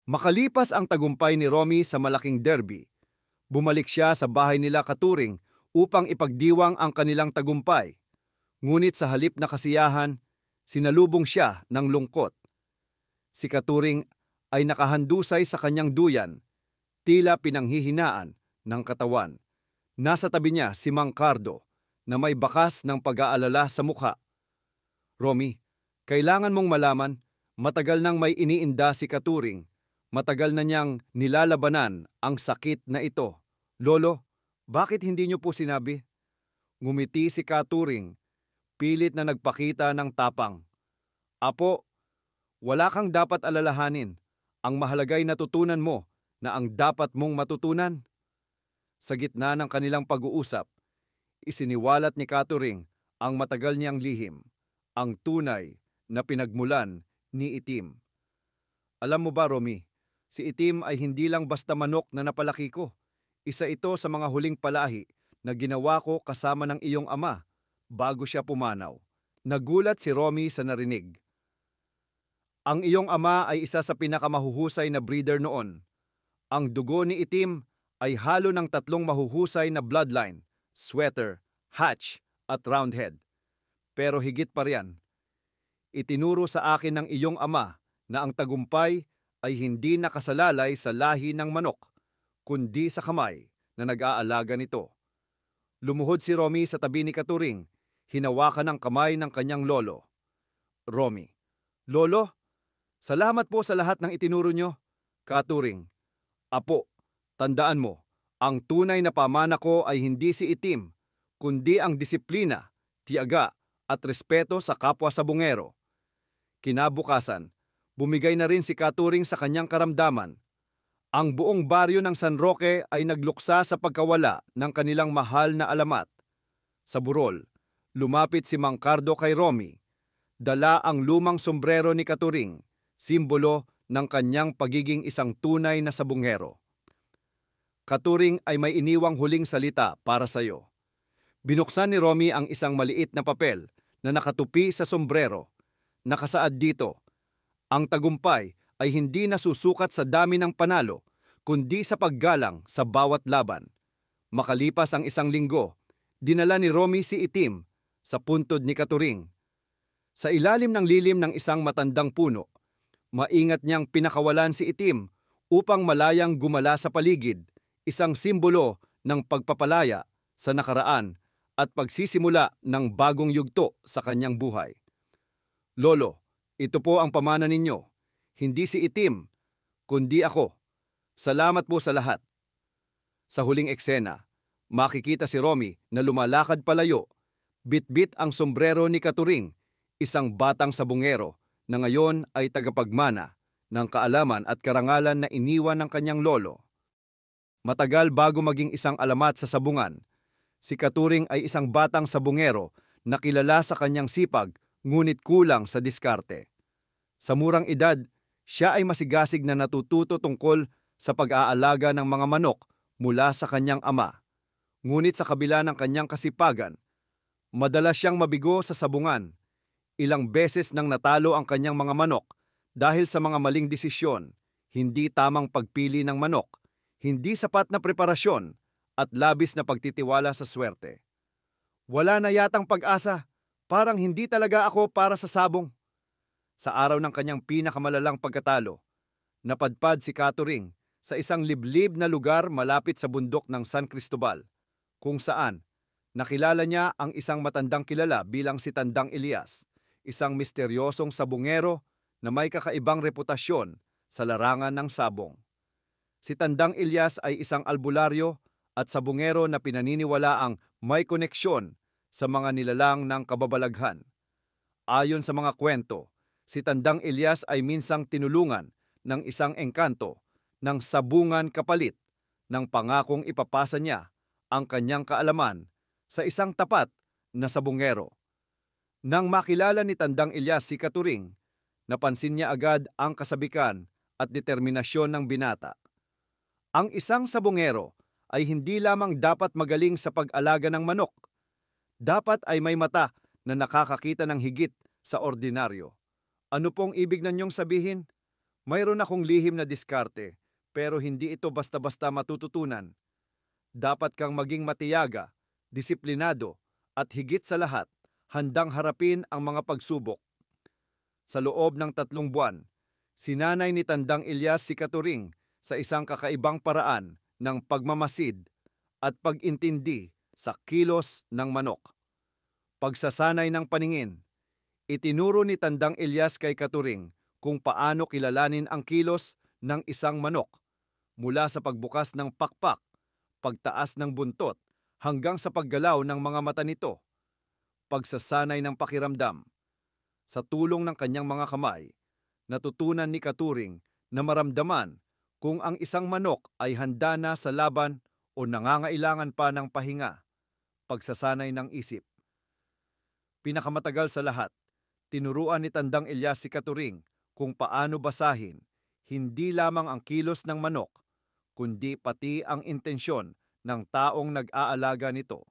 Makalipas ang tagumpay ni Romy sa malaking derby, bumalik siya sa bahay nila Katuring upang ipagdiwang ang kanilang tagumpay. Ngunit sa halip na kasiyahan, sinalubong siya ng lungkot. Si Katuring ay nakahandusay sa kanyang duyan, tila pinanghihinaan ng katawan. Nasa tabi niya si Mang Cardo na may bakas ng pag-aalala sa mukha. Romy, kailangan mong malaman, matagal nang may iniinda si Katuring. Matagal na niyang nilalabanan ang sakit na ito. Lolo, bakit hindi niyo po sinabi? Ngumiti si Katuring, pilit na nagpakita ng tapang. Apo, wala kang dapat alalahanin. Ang mahalaga'y natutunan mo na ang dapat mong matutunan. Sa gitna ng kanilang pag-uusap, isiniwalat ni Katuring ang matagal niyang lihim, ang tunay na pinagmulan ni Itim. Alam mo ba, Romy, si Itim ay hindi lang basta manok na napalaki ko. Isa ito sa mga huling palahi na ginawa ko kasama ng iyong ama bago siya pumanaw. Nagulat si Romy sa narinig. Ang iyong ama ay isa sa pinakamahuhusay na breeder noon. Ang dugo ni Itim ay halo ng 3 mahuhusay na bloodline, Sweater, Hatch at Roundhead. Pero higit pa riyan, itinuro sa akin ng iyong ama na ang tagumpay ay hindi nakasalalay sa lahi ng manok, kundi sa kamay na nag-aalaga nito. Lumuhod si Romy sa tabi ni Katuring, hinawakan ang kamay ng kanyang lolo. Romy, Lolo, salamat po sa lahat ng itinuro nyo. Katuring, Apo, tandaan mo, ang tunay na pamana ko ay hindi si Itim, kundi ang disiplina, tiyaga at respeto sa kapwa sabungero. Kinabukasan, bumigay na rin si Katuring sa kanyang karamdaman. Ang buong baryo ng San Roque ay nagluksa sa pagkawala ng kanilang mahal na alamat. Sa burol, lumapit si Mang Cardo kay Romy. Dala ang lumang sombrero ni Katuring, simbolo ng kanyang pagiging isang tunay na sabungero. Katuring ay may iniwang huling salita para sa iyo. Binuksan ni Romy ang isang maliit na papel na nakatupi sa sombrero. Nakasaad dito, ang tagumpay ay hindi nasusukat sa dami ng panalo, kundi sa paggalang sa bawat laban. Makalipas ang 1 linggo, dinala ni Romy si Itim sa puntod ni Katuring. Sa ilalim ng lilim ng isang matandang puno, maingat niyang pinakawalan si Itim upang malayang gumala sa paligid, isang simbolo ng pagpapalaya sa nakaraan at pagsisimula ng bagong yugto sa kanyang buhay. Lolo, ito po ang pamana ninyo. Hindi si Itim, kundi ako. Salamat po sa lahat. Sa huling eksena, makikita si Romy na lumalakad palayo, bitbit ang sombrero ni Katuring, isang batang sabungero na ngayon ay tagapagmana ng kaalaman at karangalan na iniwan ng kanyang lolo. Matagal bago maging isang alamat sa sabungan, si Katuring ay isang batang sabungero na kilala sa kanyang sipag ngunit kulang sa diskarte. Sa murang edad, siya ay masigasig na natututo tungkol sa pag-aalaga ng mga manok mula sa kanyang ama. Ngunit sa kabila ng kanyang kasipagan, madalas siyang mabigo sa sabungan. Ilang beses nang natalo ang kanyang mga manok dahil sa mga maling desisyon, hindi tamang pagpili ng manok, hindi sapat na preparasyon, at labis na pagtitiwala sa swerte. Wala na yatang pag-asa, parang hindi talaga ako para sa sabong. Sa araw ng kanyang pinakamalalang pagkatalo, napadpad si Katuring sa isang liblib na lugar malapit sa bundok ng San Cristobal, kung saan nakilala niya ang isang matandang kilala bilang si Tandang Elias, isang misteryosong sabungero na may kakaibang reputasyon sa larangan ng sabong. Si Tandang Elias ay isang albularyo at sabungero na pinaniniwalaang may koneksyon sa mga nilalang ng kababalaghan. Ayon sa mga kwento, si Tandang Elias ay minsang tinulungan ng isang engkanto ng sabungan kapalit ng pangakong ipapasa niya ang kanyang kaalaman sa isang tapat na sabungero. Nang makilala ni Tandang Elias si Katuring, napansin niya agad ang kasabikan at determinasyon ng binata. Ang isang sabungero ay hindi lamang dapat magaling sa pag-alaga ng manok. Dapat ay may mata na nakakakita ng higit sa ordinaryo. Ano pong ibig nanyong sabihin? Mayroon akong lihim na diskarte, pero hindi ito basta-basta matututunan. Dapat kang maging matiyaga, disiplinado, at higit sa lahat, handang harapin ang mga pagsubok. Sa loob ng 3 buwan, sinanay ni Tandang Ilyas si Katuring sa isang kakaibang paraan ng pagmamasid at pag-intindi sa kilos ng manok. Pagsasanay ng paningin, itinuro ni Tandang Ilyas kay Katuring kung paano kilalanin ang kilos ng isang manok mula sa pagbukas ng pakpak, pagtaas ng buntot, hanggang sa paggalaw ng mga mata nito. Pagsasanay ng pakiramdam. Sa tulong ng kanyang mga kamay, natutunan ni Katuring na maramdaman kung ang isang manok ay handa na sa laban o nangangailangan pa ng pahinga. Pagsasanay ng isip. Pinakamatagal sa lahat, tinuruan ni Tandang Ilyas si Katuring kung paano basahin hindi lamang ang kilos ng manok, kundi pati ang intensyon ng taong nag-aalaga nito.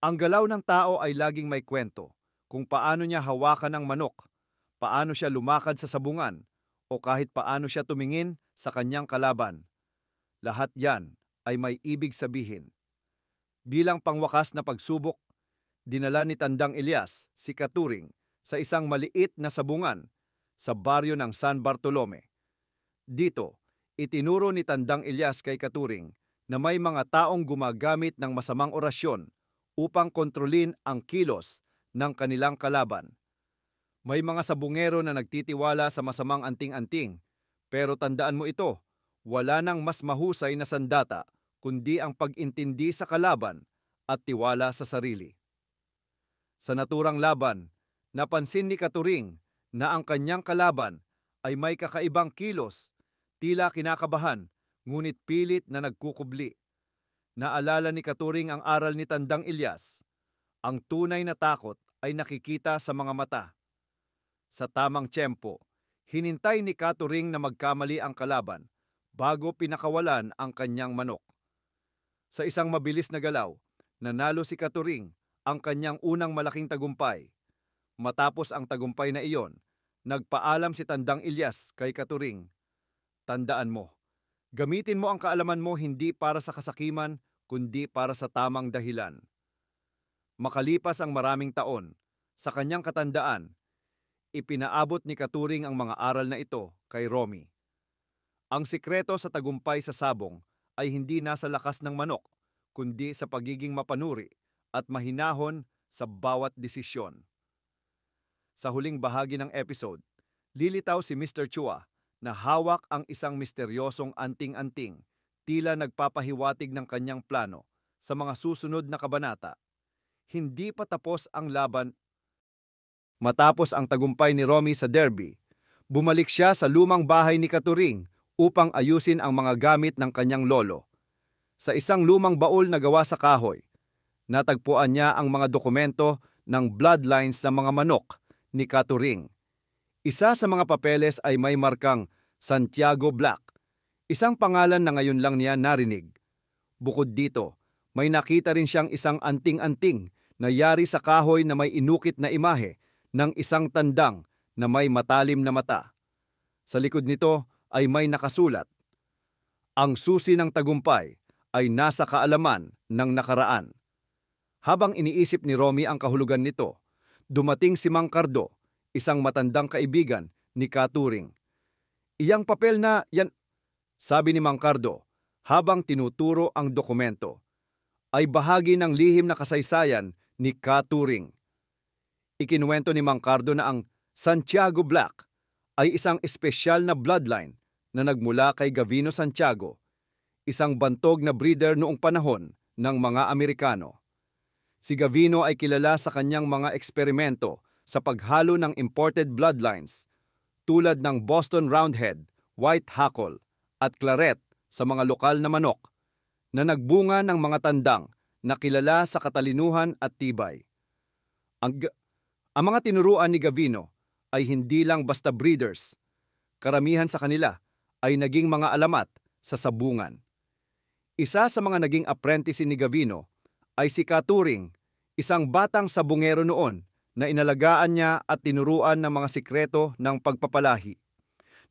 Ang galaw ng tao ay laging may kwento, kung paano niya hawakan ang manok, paano siya lumakad sa sabungan, o kahit paano siya tumingin sa kanyang kalaban. Lahat yan ay may ibig sabihin. Bilang pangwakas na pagsubok, dinala ni Tandang Ilyas si Katuring sa isang maliit na sabungan sa baryo ng San Bartolome. Dito, itinuro ni Tandang Ilyas kay Katuring na may mga taong gumagamit ng masamang orasyon upang kontrolin ang kilos ng kanilang kalaban. May mga sabungero na nagtitiwala sa masamang anting-anting, pero tandaan mo ito, wala nang mas mahusay na sandata kundi ang pag-intindi sa kalaban at tiwala sa sarili. Sa naturang laban, napansin ni Katuring na ang kanyang kalaban ay may kakaibang kilos, tila kinakabahan, ngunit pilit na nagkukubli. Naalala ni Katuring ang aral ni Tandang Ilyas. Ang tunay na takot ay nakikita sa mga mata. Sa tamang tiyempo, hinintay ni Katuring na magkamali ang kalaban bago pinakawalan ang kanyang manok. Sa isang mabilis na galaw, nanalo si Katuring ang kanyang unang malaking tagumpay. Matapos ang tagumpay na iyon, nagpaalam si Tandang Ilyas kay Katuring. Tandaan mo, gamitin mo ang kaalaman mo hindi para sa kasakiman, kundi para sa tamang dahilan. Makalipas ang maraming taon, sa kanyang katandaan, ipinaabot ni Katuring ang mga aral na ito kay Romy. Ang sikreto sa tagumpay sa sabong ay hindi nasa lakas ng manok, kundi sa pagiging mapanuri at mahinahon sa bawat desisyon. Sa huling bahagi ng episode, lilitaw si Mr. Chua na hawak ang isang misteryosong anting-anting, tila nagpapahiwatig ng kanyang plano sa mga susunod na kabanata. Hindi pa tapos ang laban. Matapos ang tagumpay ni Romy sa derby, bumalik siya sa lumang bahay ni Katuring upang ayusin ang mga gamit ng kanyang lolo. Sa isang lumang baul na gawa sa kahoy, natagpuan niya ang mga dokumento ng bloodlines ng mga manok ni Katuring. Isa sa mga papeles ay may markang Santiago Black, isang pangalan na ngayon lang niya narinig. Bukod dito, may nakita rin siyang isang anting-anting na yari sa kahoy na may inukit na imahe ng isang tandang na may matalim na mata. Sa likod nito ay may nakasulat, "Ang susi ng tagumpay ay nasa kaalaman ng nakaraan." Habang iniisip ni Romy ang kahulugan nito, dumating si Mang Cardo, isang matandang kaibigan ni Katuring. "Iyang papel na yan," sabi ni Mang Cardo, habang tinuturo ang dokumento, "ay bahagi ng lihim na kasaysayan ni Katuring." Ikinuwento ni Mang Cardo na ang Santiago Black ay isang espesyal na bloodline na nagmula kay Gavino Santiago, isang bantog na breeder noong panahon ng mga Amerikano. Si Gavino ay kilala sa kanyang mga eksperimento sa paghalo ng imported bloodlines tulad ng Boston Roundhead, White Hackle at Claret sa mga lokal na manok na nagbunga ng mga tandang na kilala sa katalinuhan at tibay. Ang mga tinuruan ni Gavino ay hindi lang basta breeders. Karamihan sa kanila ay naging mga alamat sa sabungan. Isa sa mga naging apprentice ni Gavino ay si Katuring, isang batang sabungero noon na inalagaan niya at tinuruan ng mga sikreto ng pagpapalahi.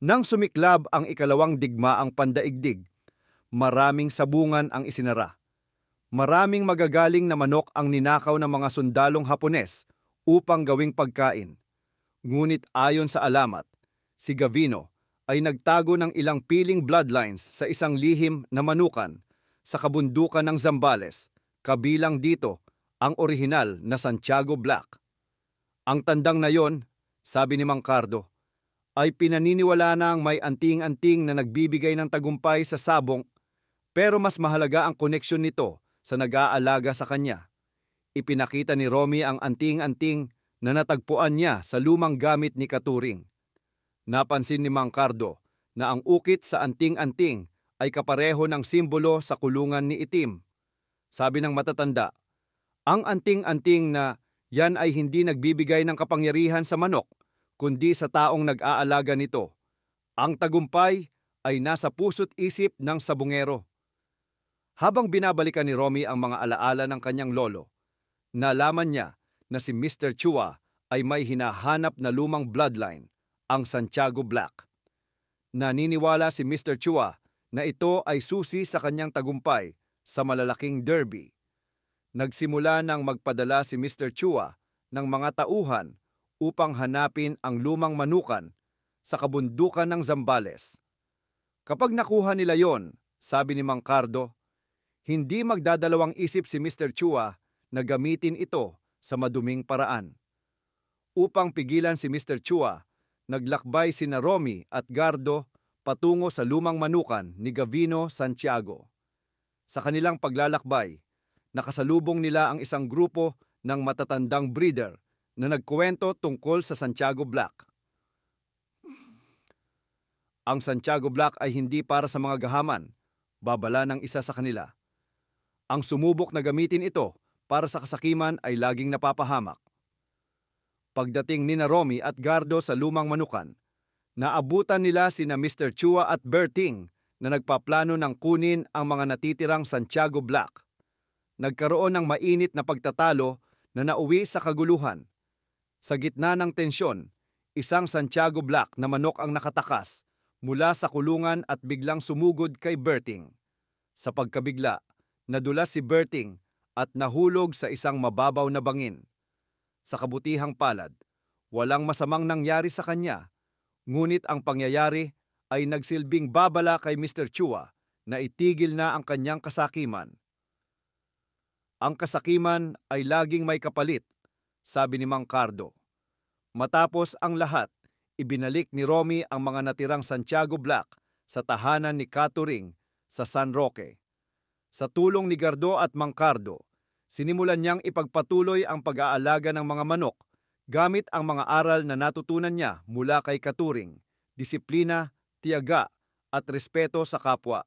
Nang sumiklab ang ikalawang digmaang pandaigdig, maraming sabungan ang isinara. Maraming magagaling na manok ang ninakaw ng mga sundalong Hapones upang gawing pagkain. Ngunit ayon sa alamat, si Gavino ay nagtago ng ilang piling bloodlines sa isang lihim na manukan sa kabundukan ng Zambales, kabilang dito ang orihinal na Santiago Black. Ang tandang na yon, sabi ni Mang Cardo, ay pinaniniwala ng may anting-anting na nagbibigay ng tagumpay sa sabong, pero mas mahalaga ang koneksyon nito sa nag-aalaga sa kanya. Ipinakita ni Romy ang anting-anting na natagpuan niya sa lumang gamit ni Katuring. Napansin ni Mang Cardo na ang ukit sa anting-anting ay kapareho ng simbolo sa kulungan ni Itim. Sabi ng matatanda, ang anting-anting na yan ay hindi nagbibigay ng kapangyarihan sa manok, kundi sa taong nag-aalaga nito. Ang tagumpay ay nasa puso't isip ng sabungero. Habang binabalikan ni Romy ang mga alaala ng kanyang lolo, nalaman niya na si Mr. Chua ay may hinahanap na lumang bloodline, ang Santiago Black. Naniniwala si Mr. Chua na ito ay susi sa kanyang tagumpay sa malalaking derby. Nagsimula nang magpadala si Mr. Chua ng mga tauhan upang hanapin ang lumang manukan sa kabundukan ng Zambales. Kapag nakuha nila yon, sabi ni Mang Cardo, hindi magdadalawang isip si Mr. Chua na gamitin ito sa maduming paraan. Upang pigilan si Mr. Chua, naglakbay sina Romy at Gardo patungo sa lumang manukan ni Gavino Santiago. Sa kanilang paglalakbay, nakasalubong nila ang isang grupo ng matatandang breeder na nagkuwento tungkol sa Santiago Black. Ang Santiago Black ay hindi para sa mga gahaman, babala ng isa sa kanila. Ang sumubok na gamitin ito para sa kasakiman ay laging napapahamak. Pagdating ni Romy at Gardo sa lumang manukan, naabutan nila sina Mr. Chua at Berting na nagpaplano ng kunin ang mga natitirang Santiago Black. Nagkaroon ng mainit na pagtatalo na nauwi sa kaguluhan. Sa gitna ng tensyon, isang Santiago Black na manok ang nakatakas mula sa kulungan at biglang sumugod kay Berting. Sa pagkabigla, nadulas si Berting at nahulog sa isang mababaw na bangin. Sa kabutihang palad, walang masamang nangyari sa kanya, ngunit ang pangyayari ay nagsilbing babala kay Mr. Chua na itigil na ang kanyang kasakiman. Ang kasakiman ay laging may kapalit, sabi ni Mang Cardo. Matapos ang lahat, ibinalik ni Romy ang mga natirang Santiago Black sa tahanan ni Katuring sa San Roque. Sa tulong ni Gardo at Mang Cardo, sinimulan niyang ipagpatuloy ang pag-aalaga ng mga manok gamit ang mga aral na natutunan niya mula kay Katuring, disiplina, tiyaga at respeto sa kapwa.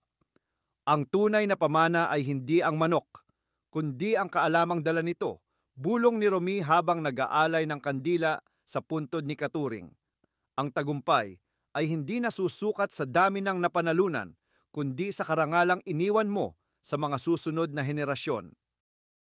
Ang tunay na pamana ay hindi ang manok, kundi ang kaalamang dala nito, bulong ni Romy habang nag-aalay ng kandila sa puntod ni Katuring. Ang tagumpay ay hindi nasusukat sa dami ng napanalunan, kundi sa karangalang iniwan mo sa mga susunod na henerasyon.